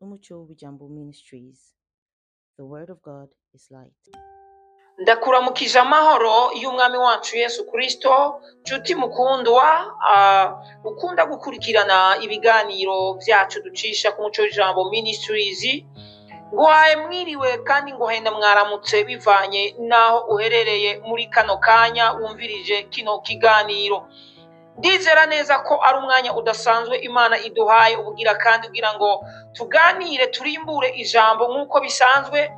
Umuco w'Ijambo Ministries. The word of God is light. Ndakuramukije amahoro y'umwami wacu Yesu Kristo, nshuti mukundwa, ukunda gukurikirana ibiganiro byacu ducisha ku Muco w'Ijambo Ministries. Nguhaye mwiriwe kandi nguhenda mwaramutse bivanye naho uherereye muri kano kanya wumvirije kino kiganiro. Ndizera neza ko ari umwanya udasanzwe Imana iduhaye ubugira kandi kugira ngo tuganire turimbure ijambo nk'uko bisanzwe.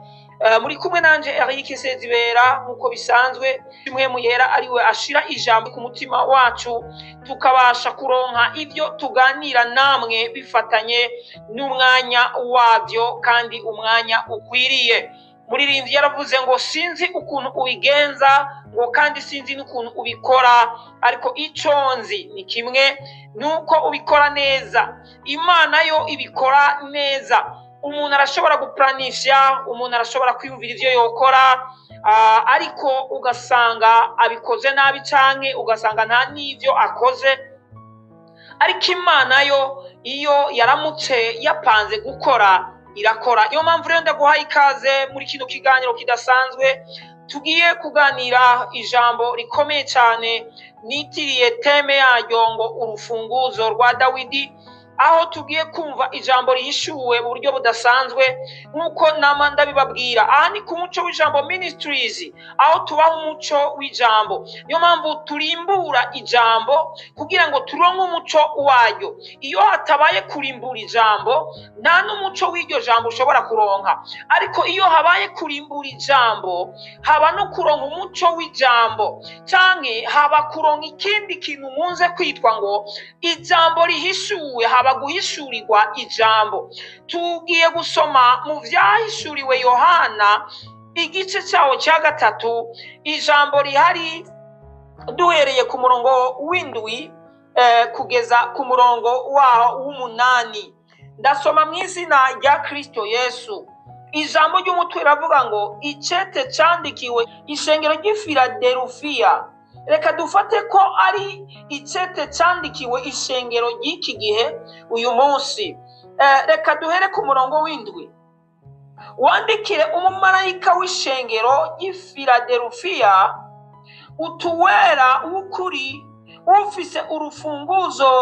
Muri kumwe nanje Eric Sezibera nk'uko bisanzwe, kimwe muyera ariwe ashira ijambo ku mutima wacu tukabasha kuronka ibyo tuganira namwe bifatanye n'umwanya wabyo kandi umwanya ukwiriye. Muririmbyi yaravuze ngo sinzi ukuntu ubigenza ngo kandi sinzi n'ukuntu ubikora, ariko icyo nzi ni kimwe, nuko ubikora neza. Imana yo ibikora neza. Umuntu arashobora guplanisha, umuntu arashobora kwiyumvira ivyo yokora, ariko ugasanga abikoze nabi canke ugasanga nta n'ivyo akoze. Ariko Imana yo iyo yaramutse yapanze gukora irakora. Iyo mpamvu rero ndaguhaye ikaze muri kino kiganiro kidasanzwe. Tugiye kuganira ijambo rikomeye cyane nitiriye teme yaryo ngo urufunguzo rwa Dawidi, aho tugiye kumva ijambo rihishuwe mu buryo budasanzwe nk'uko nama ndabibabwira. Aha ni ku Muco w'Ijambo Ministries, aho tubaho umuco w'ijambo. Niyo mpamvu turimbura ijambo kugira ngo turonke umuco waryo. Iyo hatabaye kurimbura ijambo, nta n'umuco w'iryo jambo ushobora kuronka. Ariko iyo habaye kurimbura ijambo, haba no kuronka umuco w'ijambo, canke haba kuronka ikindi kintu munze kwitwa ngo ijambo rihishuwe, haba guhishurirwa ijambo. Tugiye gusoma mu vyahishuriwe Yohana igice cyawo cya 3, ijambo rihari duhereye ku murongo w'indwi kugeza ku murongo w'umunani. Ndasoma mu izina rya Kristo Yesu. Ijambo ry'umutwe riravuga ngo icete candikiwe ishengero ry'Ifiladelufiya. Reka dufate ko ari icete candikiwe ishengero ry'iki gihe uyu munsi. Reka duhere ku murongo w'indwi. Wandikire umumarayika w'ishengero ry'Ifiladelufiya utuwera w'ukuri, ufise urufunguzo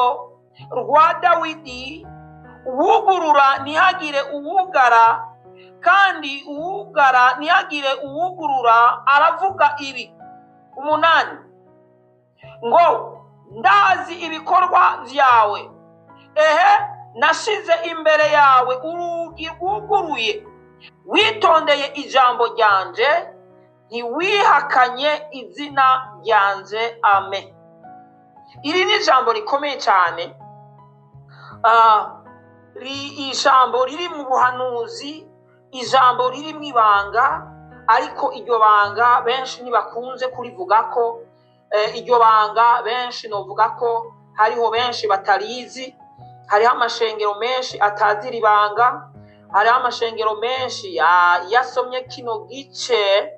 rwa Dawidi, uwugurura ntihagire uwugara, kandi uwugara ntihagire uwugurura. Aravuga ibi: 8 ngo ndazi ibikorwa vyawe, nashize imbere yawe urugi rwuguruye, witondeye ijambo ryanje, ntiwihakanye izina ryanje. Amen. Iri ni ijambo rikomeye cyane. Ijambo riri mu buhanuzi, ijambo riri mu ibanga, ariko iryo banga benshi ntibakunze kurivuga ko. Iryo banga benshi novuga ko hariho benshi batarizi. Hariho amashengero menshi atazira ibanga. Hariho amashengero menshi yasomye kino gice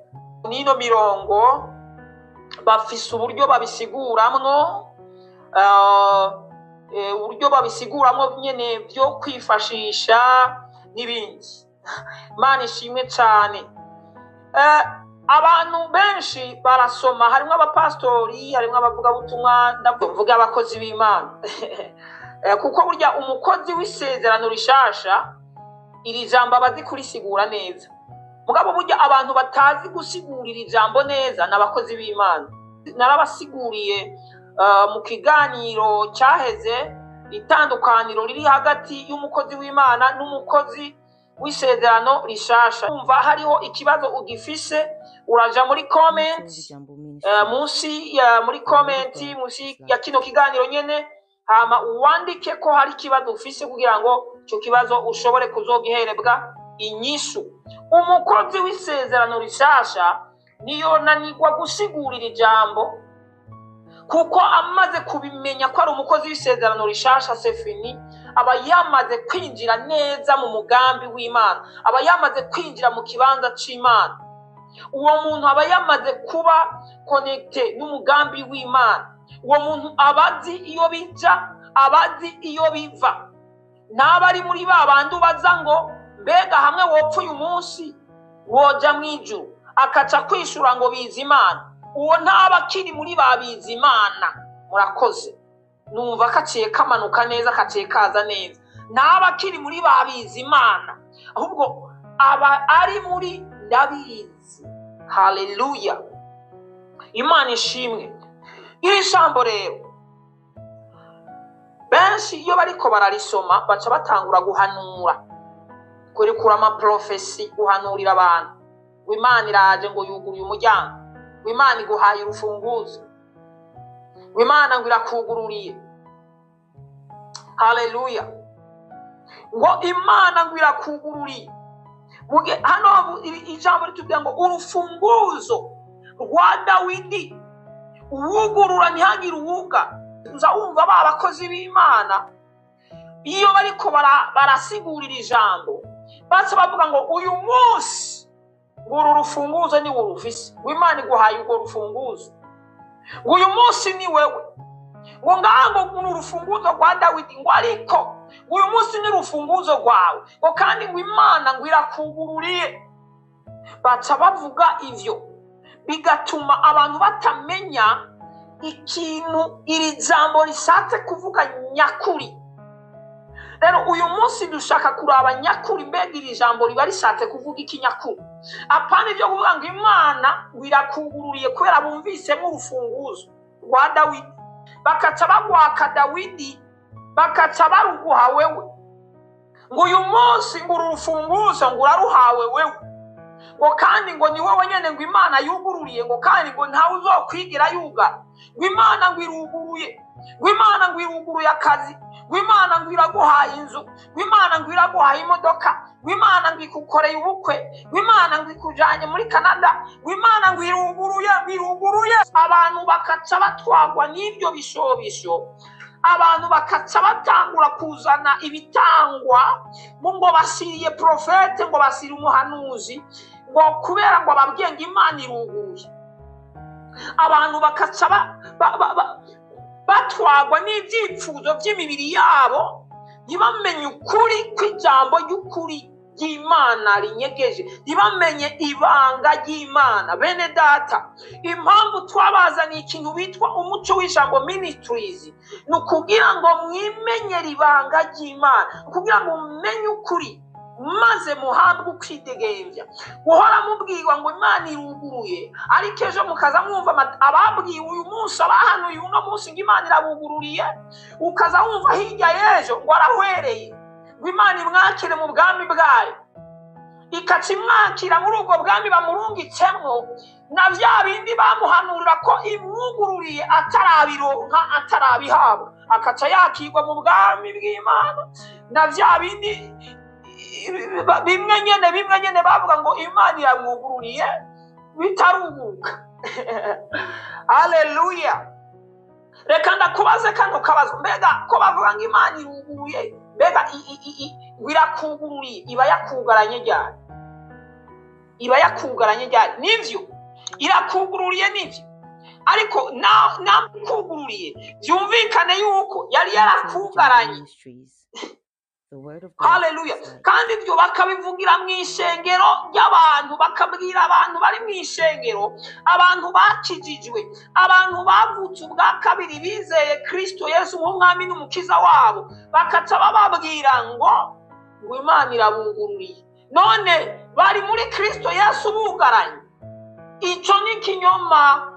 n'ino mirongo bafise uburyo babisiguramwo, uburyo babisiguramwo nyene byo kwifashisha n'ibindi. Imana ishimwe cyane. Abantu benshi barasoma, harimo abapastori, harimo abavugabutumwa, ndavuga abakozi b'Imana. Kuko burya umukozi w'isezerano rishasha iri jambo abazi kurisigura neza. Mugabo burya abantu batazi gusigurira ijambo neza n'abakozi b'Imana. Narabasiguriye mu kiganiro cyaheze itandukaniro riri hagati y'umukozi w'Imana n'umukozi w'isezerano rishasha. Umva hariho ikibazo ugifise, uraja muri comment munsi ya kino kiganiro nyene, hama uwandike ko hari ikibazo ufise kugira ngo icyo kibazo ushobore kuzogiherebwa inyishu. Umukozi w'isezerano rishasha niyo nanigwa gusigurira ijambo, kuko amaze kubimenya ko ari umukozi w'isezerano rishasha sefini, aba yamaze kwinjira neza mu mugambi w'Imana, aba yamaze kwinjira mu kibanza c'Imana. Uwo muntu aba yamaze kuba connecte n'umugambi w'Imana. Uwo muntu abazi iyo bija, abazi iyo biva. n'abari muri ba bandi ubaza ngo mbega hamwe wopfa uyu munsi woja mu ijuru, akaca kwishura ngo biza Imana. Uwo ntaba akiri muri ba biza Imana. Murakoze. Numva kaciye kamanuka neza, kaciye kaza neza. Ntaba akiri muri ba biza Imana, ahubwo aba ari muri ndabizi. Haleluya, Imana ishimwe. Iri jambo rero benshi iyo bariko bararisoma baca batangura guhanura, kurekura amaprofesi, guhanurira abantu. Imana iraje ngo yuguruye umuryango, Imana iguhaye urufunguzo, Imana ngo irakugururiye. Haleluya, ngo Imana ngo irakugururiye. Hano ijambo ritubwira ngo urufunguzo rwa Dawidi uwugurura ntihagire uwuga. Uzawumva ba bakozi b'Imana iyo bariko barasigurira ijambo baca bavuga ngo uyu munsi ngo uru rufunguzo ni urufise, Imana iguhaye urwo rufunguzo, ngo uyu munsi ni wewe, ngo ngango ni urufunguzo rwa Dawidi, ngo ariko uyu munsi ni urufunguzo rwawe, ngo kandi ngo Imana ngo irakugururiye. Baca bavuga ivyo bigatuma abantu batamenya ikintu iri jambo rishatse kuvuga nyakuri. Rero uyu munsi dushaka kuraba nyakuri, mbega iri jambo riba rishatse kuvuga iki nyakuri. Apana ibyo kuvuga ngo Imana irakugururiye kubera bumvisemo urufunguzo rwa Dawidi, bakaca bagwaka Dawidi, bakaca baruguha wewe, ngo uyu munsi ngo uru rufunguzo ngo uraruhawe wewe, ngo kandi ngo ni wowe nyene ngo Imana yugururiye, ngo kandi ngo ntawe uzokwigira yuga, ngo Imana ngo iruguruye, ngo Imana ngo iruguruye akazi, ngo Imana ngo iraguhaye inzu, ngo Imana ngo iraguhaye imodoka, ngo Imana ngo ikukoreye ubukwe, ngo Imana ngo ikujanye muri Canada, ngo Imana ngo iruguruye. Abantu bakaca batwagwa n'ibyo bishobisho, abantu bakaca batangura kuzana ibitangwa ngo basiriye profete, ngo basiriye umuhanuzi, ngo kubera ngo ababwiye ngo Imana iruguruye. Abantu bakaca batwagwa n'ibyipfuzo by'imibiri yabo, ntibamenye ukuri kw'ijambo ry'ukuri ry'Imana rinyegeje, ntibamenye ibanga ry'Imana. Bene data, impamvu twabazaniye ikintu bitwa umuco w'ijambo ministries ni ukugira ngo mwimenyere ibanga ry'Imana, kugira ngo mumenye ukuri maze muhabwe ukwidegembya. Guhora mubwirwa ngo Imana iruguruye, ariko ejo mukaza mwumva ababwiwe uyu munsi, abahanuye uno munsi ngo Imana irabugururiye, ukaza wumva hirya y'ejo ngo arahwereye, ngo Imana imwakire mu bwami bwayo, ikaca imwakira muri ubwo bwami bamurungitsemo, na vya bindi bamuhanurira ko imwugururiye atarabironka, atarabihabwa, akaca yakirwa mu bwami bw'Imana. Na vya bindi bimwe nyene bavuga ngo Imana iramwugururiye bitaruguka. Haleluya. Reka ndakubaze kano kabazo, mbega ko bavuga ngo Imana iruguruye, mbega irakugururiye iba yakugaranye ryari? Iba yakugaranye ryari? Nivyo irakugururiye, nivyo, ariko nakugururiye byumvikane yuko yari yarakugaranye. Haleluya. Kandi ibyo bakabivugira mu ishengero ry'abantu, bakabwira abantu bari mu ishengero, abantu bakijijwe, abantu bavutse ubwa kabiri, bizeye Kristo Yesu nk'umwami n'umukiza wabo, bakaca bababwira ngo Imana irabugururiye. None bari muri Kristo Yesu bugaranye. Ico ni kinyoma.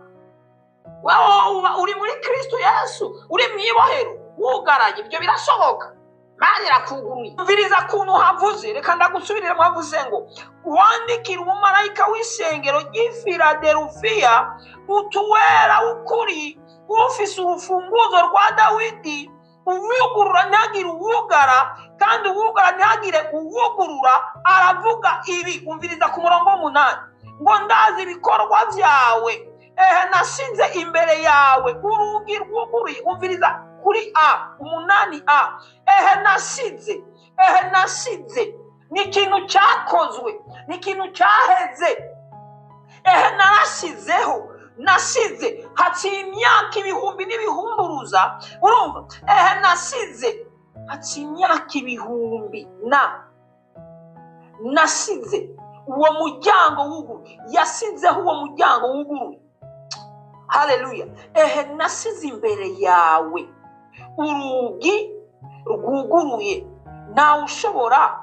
Wewe uri muri Kristo Yesu, uri mwibohero bugaranye, ibyo birashoboka. Imana irakugururiye. Umviriza kuntu havuze, reka ndagusubirira mwavuze ngo wandikira umumarayika w'isengero ry'i Filadelufiya utuwera ukuri, ufise urufunguzo rwa Dawidi, uwugurura ntihagire uwugara, kandi uwugara ntihagire uwugurura. Aravuga ibi, umviriza ku murongo w'8, ngo ndazi ibikorwa vyawe, nashinze imbere yawe urugi rwuguruye. Umviriza kuri 8a, nasize ni ikintu cyakozwe, ni ikintu cyaheze. Narashizeho, haciye imyaka ibihumbi n'ibihumburuza, urumva. Nasize ati imyaka ibihumbi nasize uwo muryango wuguruye, yasizeho uwo muryango wuguruye. Haleluya. Nasize imbere yawe urugi rwuguruye, ntawe ushobora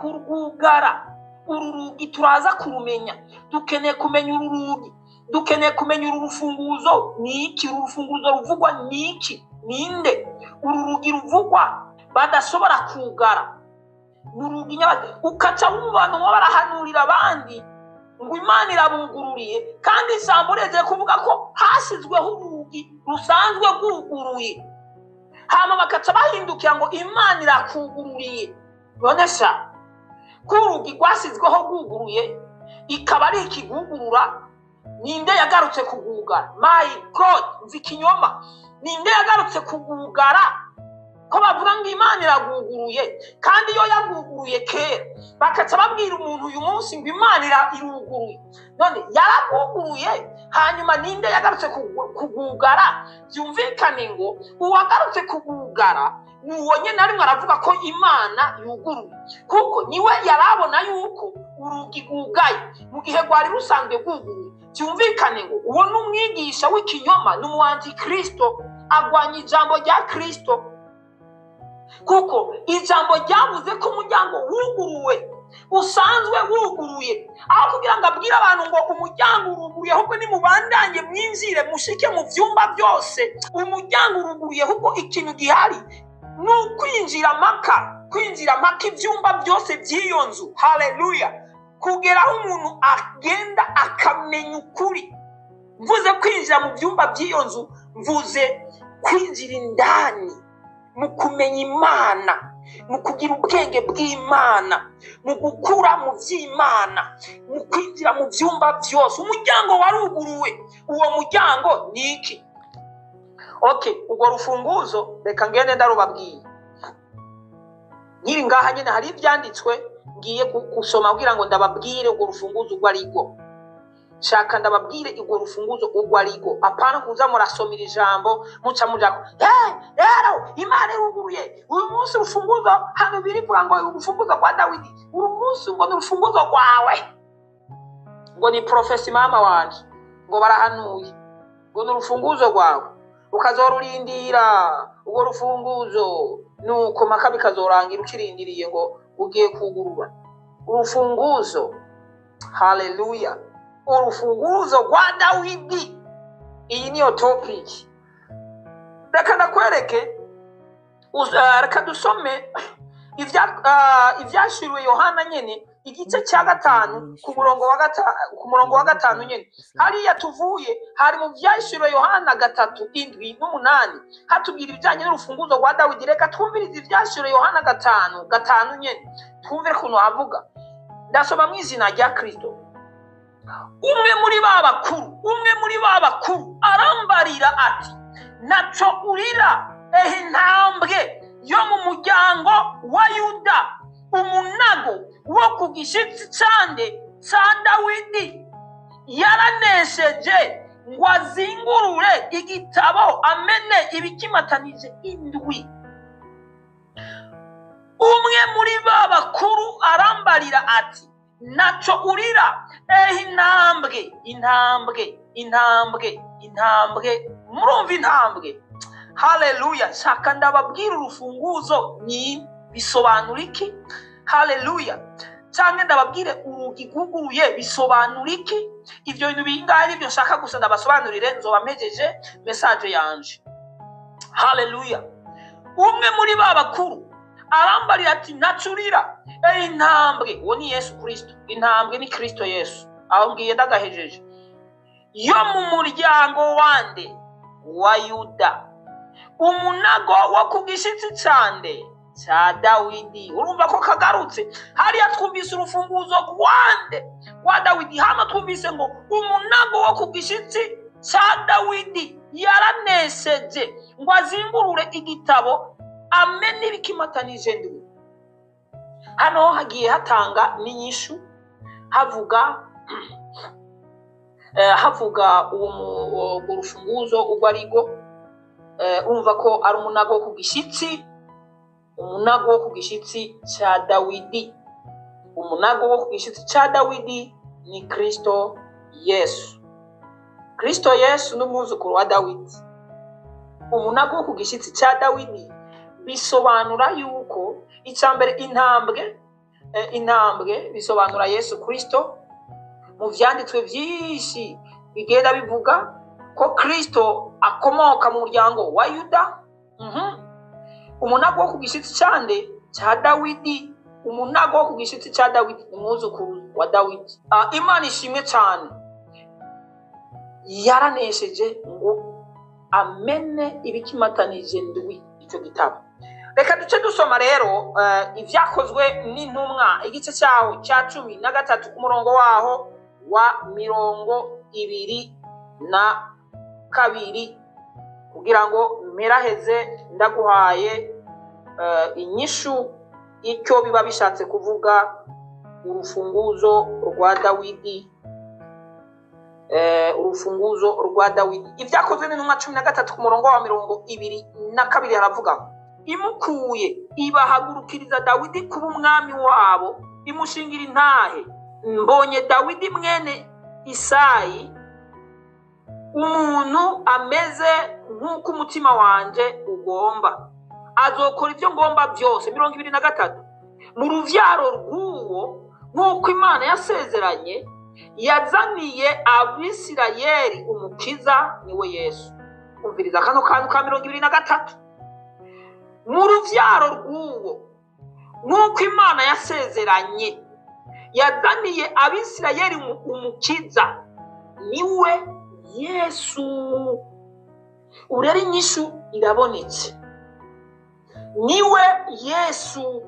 kurwugara. Uru rugi turaza kurumenya, dukeneye kumenya uru rugi, dukeneye kumenya uru rufunguzo ni iki, uru rufunguzo ruvugwa ni iki, ninde? Uru rugi ruvugwa badashobora kugara, urugi ukaca wumva barahanurira abandi ngo Imana irabugururiye, kandi ijambo rije kuvuga ko hasizweho urugi rusanzwe rwuguruye, hama bakaca bahindukira ngo Imana irakugururiye. None sha ko urugi rwasizweho rwuguruye ikaba ari ikigugurura, ninde yagarutse kugugara? My God, nzi ikinyoma. Ninde yagarutse kugugara? Ko bavuga ngo Imana iraguguruye, kandi iyo yaguguruye kera bakaca babwira umuntu uyu munsi ngo Imana iruguruye. None yaraguguruye, hanyuma ninde yagarutse kugugara? Byumvikane ngo uwagarutse kugugara nuwo nyene ari aravuga ko Imana yuguruye, kuko niwe yarabona yuko urugi gugaye mu gihe rwari rusanzwe guguruye. Byumvikane ngo uwo n'umwigisha w'ikinyoma, n'umu antikristo, agwanya ijambo rya Kristo, kuko ijambo ryavuze ko umuryango wuguruwe, usanzwe wuguruye, aho kugira ngo abwire abantu ngo umuryango uruguruye ahubwo nimubandanye mwinjire mushike mu vyumba byose. Umuryango uruguruye ahubwo ikintu gihari ni ukwinjira mpaka ivyumba byose by'iyo nzu. Haleluya. Kugera aho umuntu agenda akamenya ukuri. Mvuze kwinjira mu byumba by'iyo nzu, mvuze kwinjira indani mu kumenya Imana, mu kugira ubwenge bw'Imana, mu gukura mu by'Imana, mu kwinjira mu byumba byose. Umuryango waruguruwe. Uwo muryango ni iki? Ubwo rufunguzo reka ngende ndarubabwiye. Nyiri ngaha nyine hari ibyanditswe ngiye gusoma kugira ngo ndababwire urwo rufunguzo urwo ariko. Shaka ndababwire urwo rufunguzo urwo ariko, apana kuza murasomera ijambo muca mujako rero Imana iruguruye uyu munsi. Urufunguzo hano birivuga ngo urufunguzo kwa Dawidi, uru munsi ngo ni urufunguzo rwawe, ngo ni profesi mama wanje, ngo barahanuye ngo ni urufunguzo rwawe, ukazorurindira urwo rufunguzo, nuko maka bikazorangira ukirindiriye ngo ugiye kugurura urufunguzo. Haleluya. Urufunguzo rwa Dawidi. Iyi niyo topic. Reka ndakwereke, reka dusome ivyashiriwe Yohana nyene igice cya 5 ku murongo wa 5 nyene. Hariya tuvuye hari mu vyashiriwe Yohana 3:7-8 hatubwira ibijanye n'urufunguzo rwa Dawidi. Reka twumvirize ivyashiriwe Yohana 5:5 nyene, twumve kuno havuga. Ndasoma mu izina rya Kristo. Umwe muri ba bakuru arambarira ati, naco urira intambwe yo mu muryango wa Yuda, umunago wo ku gishitsi cande ca Dawidi. Yaranesheje ngo azingurure igitabo amene ibikimatanije indwi. Umwe muri ba bakuru arambarira ati, naco urira intambwe. Murumva intambwe? Haleluya. Shaka ndababwira urufunguzo ni bisobanura iki? Haleluya. Cyangwa ndababwire urugi guguruye bisobanura iki? Ivyo bintu bingahe nibyo shaka gusa ndabasobanurire, nzobamejeje message yanje. Haleluya. Umwe muri ba bakuru arambarira ati, nacurira intambwe. Uwo ni Yesu Kristo. Intambwe ni Kristo Yesu. Aho ngiye ndagahejeje. Yo mu muryango wande wa Yuda, umunago wo ku gishitsi cande ca Dawidi. Urumva ko kagarutse. Hariya twumvise urufunguzo rwa Dawidi, hano twumvise ngo umunago wo ku gishitsi ca Dawidi yaranesheje ngo azingurure igitabo amene ibikimatanije indwi. Hano hagiye hatanga n'inyishu, havuga uwo rufunguzo urwo ariko. Urumva ko ari umunago wo ku gishitsi umunago wo ku gishitsi cya Dawidi. Umunago wo ku gishitsi cya Dawidi ni Kristo Yesu. Kristo Yesu n'umwuzukuru wa Dawidi. Umunago wo ku gishitsi cya Dawidi bisobanura yuko icambere intambwe bisobanura Yesu Kristo. Mu vyanditswe vyinshi bigenda bivuga ko Kristo akomoka mu muryango wa Yuda. Umunago wo ku gishitsi cyande cya Dawidi. Umunago wo ku gishitsi cya Dawidi ni umwuzukuru wa Dawidi. Imana ishimwe cyane, yaranesheje ngo amene ibikimatanije ndwi icyo gitabo. Reka duce dusoma rero ivyakozwe n'intumwa igice cyaho cya 13 ku murongo waho wa 22 kugira ngo meraheze ndaguhaye inyishu icyo biba bishatse kuvuga urufunguzo rwa Dawidi. Urufunguzo rwa Dawidi. Ivyakozwe n'intumwa 13 ku murongo wa 22 haravuga: imukuye ibahagurukiriza Dawidi kuba umwami wabo, imushingira intahe, mbonye Dawidi mwene Isayi umuntu ameze nk'uko umutima wanje ugomba, azokora ibyo ngomba byose. 23 mu ruvyaro rw'uwo nk'uko Imana yasezeranye yazaniye Abisirayeli umukiza, niwe Yesu. Umviriza kano kantu ka 23. Mu ruvyaro rw'uwo nk'uko Imana yasezeranye yazaniye Abisirayeli umukiza, niwe Yesu. Urera inyishu irabonetse, niwe Yesu.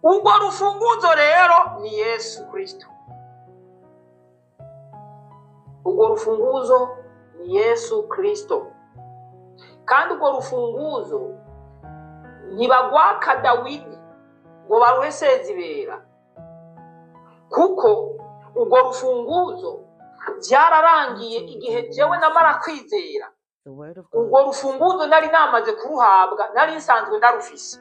Urwo rufunguzo rero ni Yesu Kristo. Urwo rufunguzo ni Yesu Kristo. Kandi urwo rufunguzo ntibagwaka Dawidi ngo baruhe Sezibera, kuko urwo rufunguzo byararangiye igihe jewe namara kwizera. Urwo rufunguzo nari namaze kuruhabwa, nari nsanzwe ndarufise.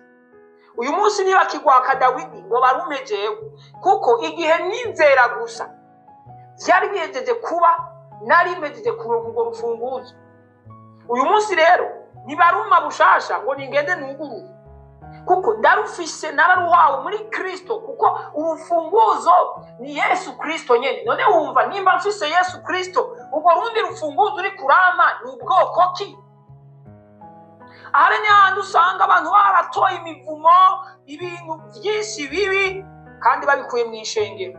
Uyu munsi niba kigwaka Dawidi ngo barumejewe, kuko igihe nizera gusa byari bihejeje kuba nari mejeje kuronka urwo rufunguzo. Uyu munsi rero nibaruma bushasha ngo ningende nuguru, kuko ndarufise, nararuhawe muri Kristo, kuko urufunguzo ni Yesu Kristo nyene. None wumva, nimba mfise Yesu Kristo, ubwo rundi rufunguzo uri kurama ni ubwoko ki? Ahari ni handi usanga abantu baratoye imivumo, ibintu byinshi bibi, kandi babikuye mu ishengero,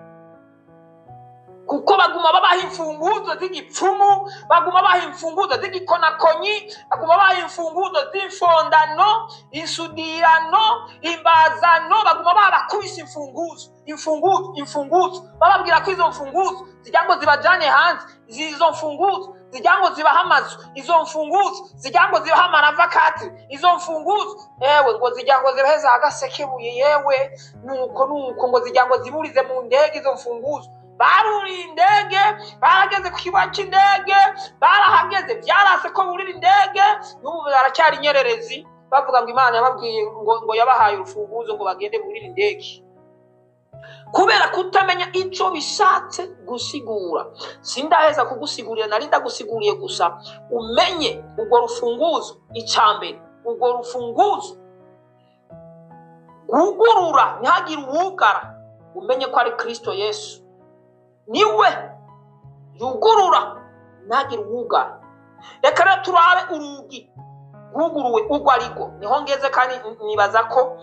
kuko baguma babaha imfunguzo z'igipfumu, baguma babaha imfunguzo z'igikonakonyi, baguma babaha imfunguzo z'imfondano, insudirano, imbazano, baguma babakubise imfunguzo bababwira ko izo mfunguzo zijya ngo zibajane hanze, izo mfunguzo zijya ngo zibaha amazu, izo mfunguzo zijya ngo zibaha amaravakati, izo mfunguzo ngo zijya ngo zibaheza agasekebuye, yewe nuko ngo zijya ngo ziburize mu ndege. Izo mfunguzo baruri indege, barageze ku kibuga cy'indege, barahageze, byarase ko burira indege, n'ubu baracyari nyererezi, bavuga ngo Imana yababwiye ngo yabahaye urufunguzo ngo bagende burira indege, kubera kutamenya icyo bishatse gusigura. Sindaheza kugusigurira, nari ndagusiguriye gusa umenye urwo rufunguzo. Icambere, urwo rufunguzo gugurura ntihagire uwugara, umenye ko ari Kristo Yesu, niwe yugurura ntihagire uwugara. Reka rero turabe urugi guguruwe urwo ariko, niho ngeze, kandi nibaza ko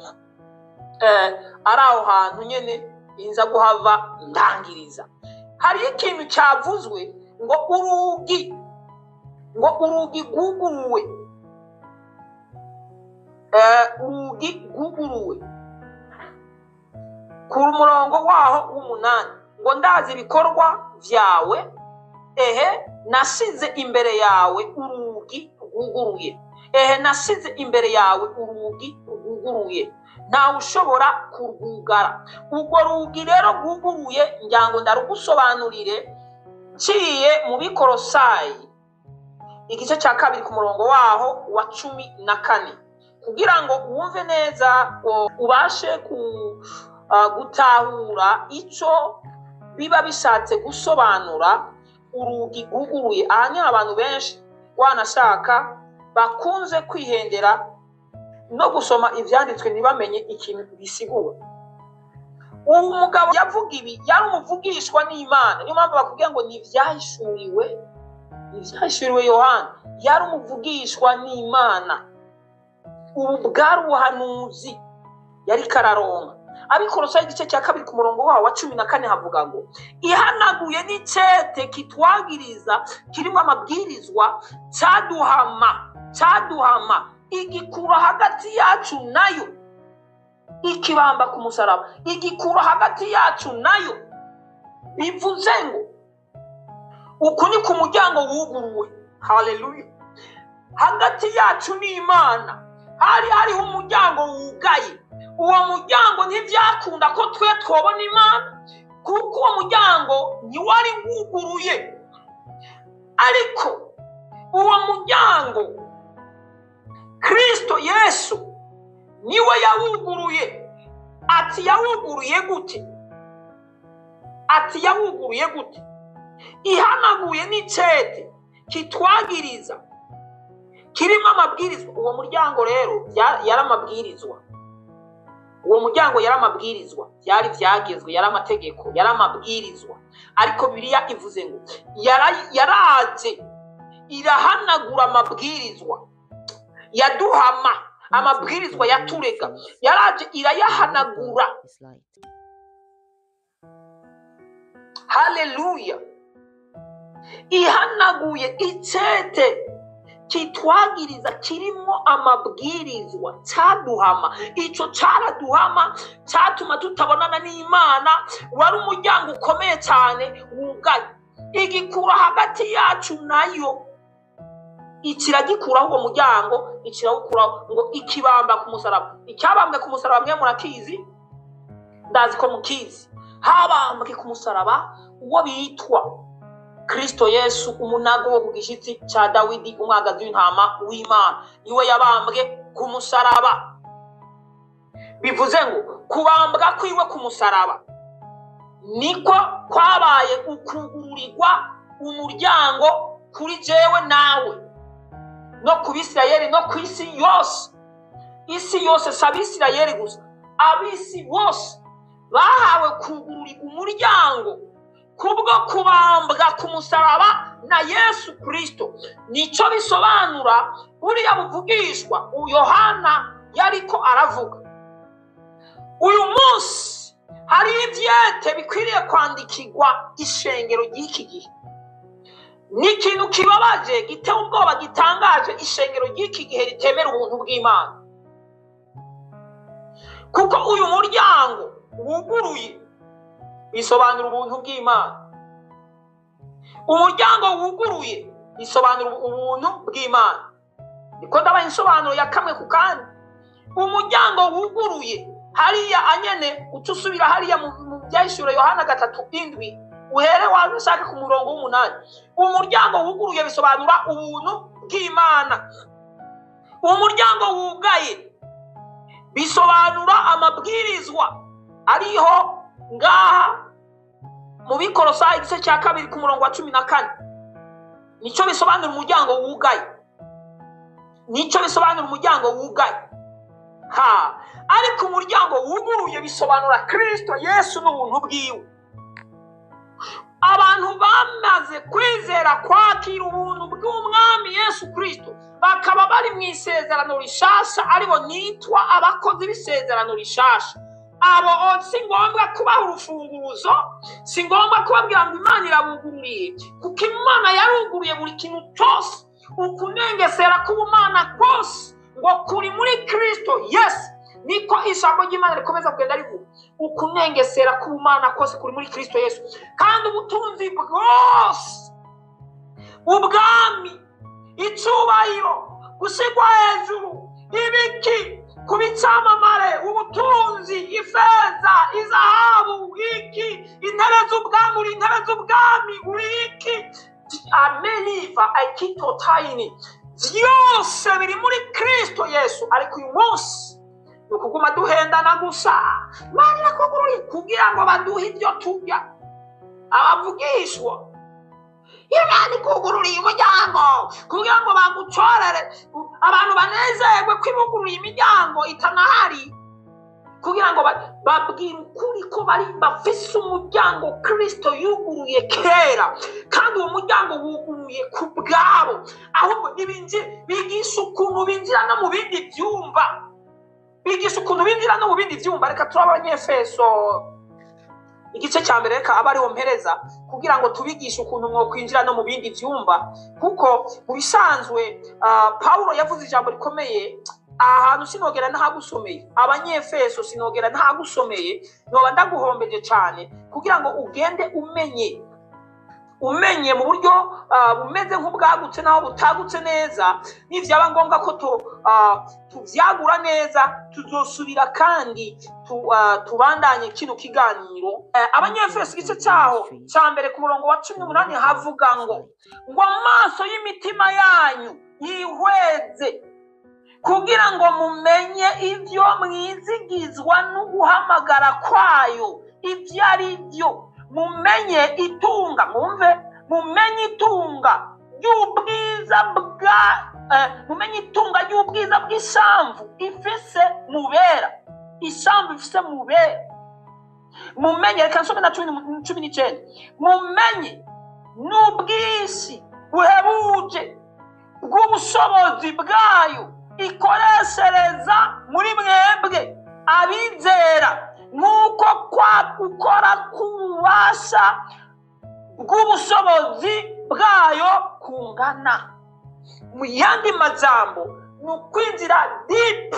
ari aho hantu nyene inza guhava ndangiriza. Hari ikintu cyavuzwe ngo urugi guguruwe, urugi guguruwe ku murongo waho w'8, ngo ndazi ibikorwa vyawe, nasize imbere yawe urugi guguruye. Nasize imbere yawe urugi guguruye, ntawe ushobora kurwugara. Urwo rugi rero guguruye ngira ndarugusobanurire nciye mu Bikolosayi igice cya 2 ku murongo waho wa 14. kugira ngo wumve neza ubashe gutahura icyo biba bishatse gusobanura urugi rwuguruye. Aha ni abantu benshi wanashaka bakunze kwihendera no gusoma ibyanditswe ntibamenye ikintu bisigura. uwo mugabo yavuga ibi yari umuvugishwa n'Imana, niyo mpamvu bakubwira ngo n'ibyahishuriwe Yohana, yari umuvugishwa n'Imana. Ubu bwari ubuhanuzi yari kararonka. Abikorosayi igice cya 2 ku murongo wawo wa 14 havuga ngo ihanaguye n'icete kitwagiriza kirimo amabwirizwa cyaduhama igikura hagati yacu nayo, ikibamba ku musaraba igikura hagati yacu nayo. Bivuze ngo uku ni ku muryango wuguruwe. Haleluya. Hagati yacu n'Imana hariho umuryango wugaye. Uwo muryango ntibyakunda ko twe twobona Imana, kuko uwo muryango ntiwari wuguruye. Ariko uwo muryango Kristo Yesu niwe yawuguruye. Ati yawuguruye gute? Ihanaguye n'icete kitwagiriza kirimo amabwirizwa. Uwo muryango rero yari amabwirizwa. Uwo muryango yari amabwirizwa, byari byagezwe, yari amategeko, yari amabwirizwa. Ariko Bibiliya ivuze ngo yaraje irahanagura amabwirizwa yaduhama, amabwirizwa yaturega, yaraje irayahanagura. Haleluya. Ihanaguye icete kitwagiriza kirimo amabwirizwa cyaduhama. Icyo cyaraduhama cyatuma tutabonana n'Imana. Wari umuryango ukomeye cyane wugaye. Igikura hagati yacu nayo, ikiragikuraho uwo muryango, ikirawukuraho ngo ikibamba ku musaraba. Icyabambwe ku musaraba mwe murakizi, ndazi ko mukizi. Habambwe ku musaraba uwo bitwa Kristo Yesu, umunago wo ku gishitsi cya Dawidi, umwagazi w'intama w'Imana. Niwe yabambwe ku musaraba. Bivuze ngo kubambwa kwiwe ku musaraba niko kwabaye ukugururirwa umuryango kuri jewe nawe no ku Bisirayeli no ku isi yose. Isi yose si Abisirayeli gusa, abisi bose bahawe kugururirwa umuryango kubwo kubambwa ku musaraba na Yesu Kristo. Nicyo bisobanura buriya buvugishwa Yohana yariko aravuga. Uyu munsi hari ibyete bikwiriye kwandikirwa ishengero ry'iki gihe. Ni ikintu kibabaje, giteye ubwoba, gitangaje ishengero ry'iki gihe ritemera ubuntu bw'Imana. Kuko uyu muryango wuguruye bisobanura ubuntu bw'Imana. Umuryango wuguruye bisobanura ubuntu bw'Imana. Niko ndabaye insobanuro ya kamwe ku kandi. Umuryango wuguruye hariya anyene utusubira hariya mu byahishura Yohana 3:7 uhere washaka ku murongo w'8. Umuryango wuguruye bisobanura ubuntu bw'Imana. Umuryango wugaye bisobanura amabwirizwa ariho ngaha mu Bikorosayi igice cya 2 ku murongo wa 14. Nicyo bisobanura umuryango wugaye. Nicyo bisobanura umuryango wugaye. Ariko umuryango wuguruye bisobanura Kristo Yesu n'ubuntu bwiwe. Abantu bamaze kwizera kwakira ubuntu bw'Umwami Yesu Kristo bakaba bari mu isezerano rishasha, aribo nitwa abakozi b'isezerano rishasha. Abo si ngombwa kubaha urufunguzo, si ngombwa kubabwira ngo Imana irabugururiye, kuko Imana yaruguruye buri kintu cyose. Ukunengesera k'ubumana kose ngo kuri muri Kristo Yesu. Niko ijambo ry'Imana rikomeza kugenda rivuga. Ukunengesera k'ubumana kose kuri muri Kristo Yesu. Kandi ubutunzi bwose, ubwami, icyubahiro, gusigwa hejuru, ibiki, kubicamamare, ubutunzi, ifeza, izahabu, iki, intebe z'ubwami, iki, ameliva, aikito tayini, byose biri muri Kristo Yesu. Ariko uyu munsi ni ukuguma duhendana gusa. Imana irakugururiye kugira ngo baduhe ibyo turya. Abavugishwa Imana ikugururiye umuryango kugira ngo bagucorere, abantu banezerwe ko ibugururiye imiryango itanahari, kugira ngo babwire ukuri ko bari bafise umuryango Kristo yuguruye kera, kandi uwo muryango wuguruye ku bwabo. Ahubwo bigisha ukuntu binjira no mu bindi byumba. Reka turaba Abanyefeso igice cya mbere, reka aba ariho mpereza kugira ngo tubigishe ukuntu mwo kwinjira no mu bindi byumba, kuko mu bisanzwe Pawulo yavuze ijambo rikomeye ahantu sinogera ntagusomeye. Abanyefeso sinogera ntagusomeye, noba ndaguhombeje cyane kugira ngo ugende umenye mu buryo bumeze nk'ubwagutse naho butagutse neza. Nivyaba ngombwa ko tuvyagura neza, tuzosubira kandi tubandanye kino kiganiro. Abanyefeso igice cyaho cya mbere ku murongo wa 18 havuga ngo amaso y'imitima yanyu yihweze kugira ngo mumenye ibyo mwizigizwa no guhamagara kwayo ibyo ari byo. Mumenye itunga ry'ubwiza bw'isambu ifise mubera. Mumenye, reka nsome na 19, mumenye n'ubwisi buhebuje bw'ubushobozi bwayo ikoreshereza muri mwebwe abizera, nk'uko gukora k'ububasha bw'ubushobozi bwayo kungana. Mu yandi majambo ni ukwinjira deep,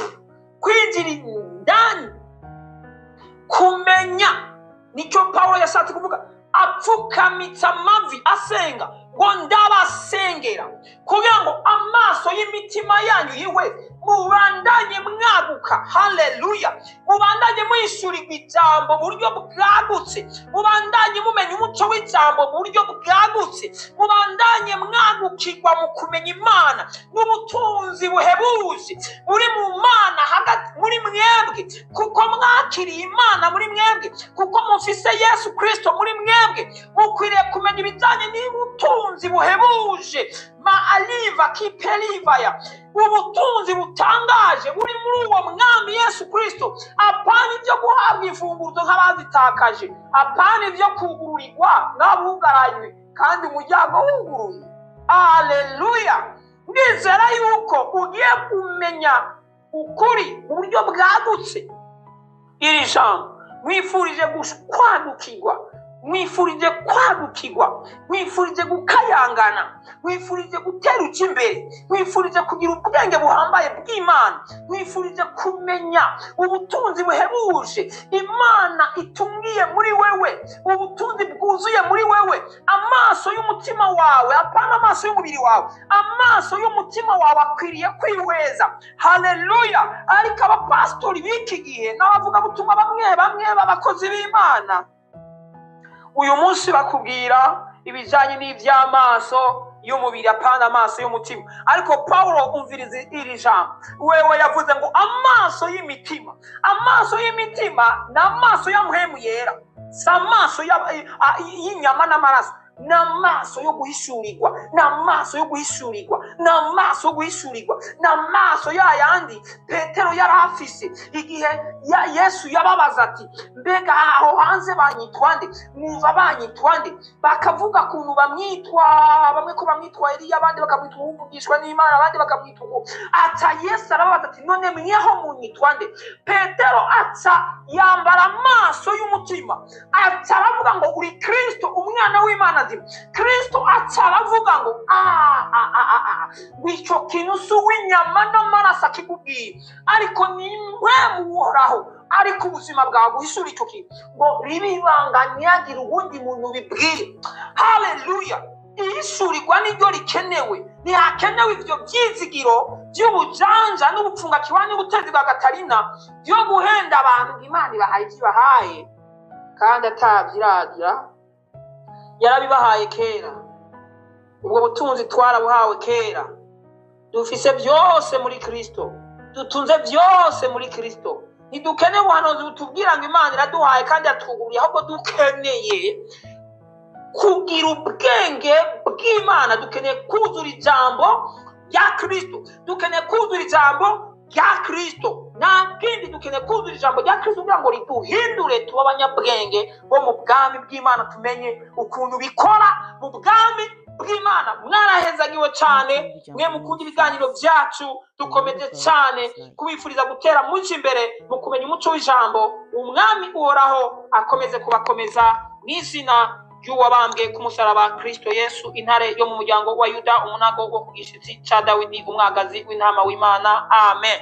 kwinjira indani, kumenya. Nicyo Pawulo yashatse kuvuga, apfukamitsa amavi asenga ngo ndabasengera kugira ngo amaso y'imitima yanyu yihweze, mubandanye mwaguka. Haleluya! Mubandanye mwishurirwa ijambo mu buryo bwagutse, mubandanye mumenya umuco w'ijambo mu buryo bwagutse, mubandanye mwagukirwa mu kumenya Imana n'ubutunzi buhebuje buri mu Mana hagati muri mwebwe, kuko mwakiriye Imana muri mwebwe, kuko mufise Yesu Kristo muri mwebwe. Mukwiriye kumenya ibijyanye n'ubutunzi buhebuje, maaliva kipelivaya, ubutunzi butangaje buri muri uwo mwami Yesu Kristo. Apana ibyo guhabwa imfunguzo nk'abazitakaje, apana ibyo kugururirwa n'abugaranywe kandi umuryango wuguruye. Haleluya! Nizera yuko ugiye kumenya ukuri mu buryo bwagutse. Iri jambo mwifurije kwagukirwa, mwifurije gukayangana, mwifurije guteruka imbere, mwifurije kugira ubwenge buhambaye bw'Imana, mwifurije kumenya ubutunzi buhebuje Imana itungiye muri wewe, ubutunzi bwuzuye muri wewe. Amaso y'umutima wawe, apana amaso y'umubiri wawe, amaso y'umutima wawe akwiriye kwihweza. Haleluya! Ariko abapastori b'iki gihe n'abavuga butumwa bamwe b'abakozi b'Imana uyu munsi bakubwira ibijyanye n'iby'amaso y'umubiri, apana amaso y'umutima. Ariko Pawulo umviriza iri jambo, wewe yavuze ngo amaso y'imitima ni amaso ya mpwemu yera, si amaso y'inyama n'amaraso. Ni amaso yo guhishurirwa, ni amaso yayandi Petero yari afise igihe Yesu yababaza ati, mbega aho hanze banyitwa nde? Mwumva banyitwa nde? Bakavuga kuntu bamwitwa, bamwe ko bamwitwa Eliya, abandi bakamwitwa umuvugishwa n'Imana, abandi bakamwitwa uko. Ata Yesu arababaza ati, none mweho munyitwa nde? Petero aca yambara amaso y'umutima, aca aravuga ngo uri Kristo umwana w'Imana. Kristo aca aravuga ngo wicyo kintu si uw'inyama n'amaraso akikubwiye, ariko ni mpwemu uhoraho, ariko ubuzima bwawe guhishura icyo kintu ngo ribe ibanga ntihagire ubundi muntu bibwire. Haleluya! ihishurirwa niryo rikenewe, ntihakenewe ibyo byizigiro by'ubujanja n'ubupfungakiwa n'ubutezi bwa Gatarina byo guhenda abantu ngo Imana ibahaye ibyo ibahaye kandi atabyiragira. Yarabibahaye kera, ubwo butunzi twarabuhawe kera, dufise byose muri Kristo, dutunze byose muri Kristo. Ntidukeneye ubuhanuzi butubwira ngo Imana iraduhaye kandi yatwuguriye, ahubwo dukeneye kugira ubwenge bw'Imana. Dukeneye kuzura ijambo rya Kristo, dukeneye kuzura ijambo rya Kristo, nta kindi. Dukeneye kuzura ijambo rya Kristo kugira ngo riduhindure tuba abanyabwenge bo mu bwami bw'Imana, tumenye ukuntu bikora mu bwami bw'Imana. Mwarahezagiwe cyane mwe mukunda ibiganiro byacu, dukomeje cyane kubifuriza gutera muji imbere mu kumenya umuco w'ijambo. Umwami uhoraho akomeze kubakomeza mu izina ry'uwabambwe ku musaraba Kristo Yesu, intare yo mu muryango wa Yuda, umunago wo ku gishitsi ca Dawidi, umwagazi w'intama w'Imana. Amen.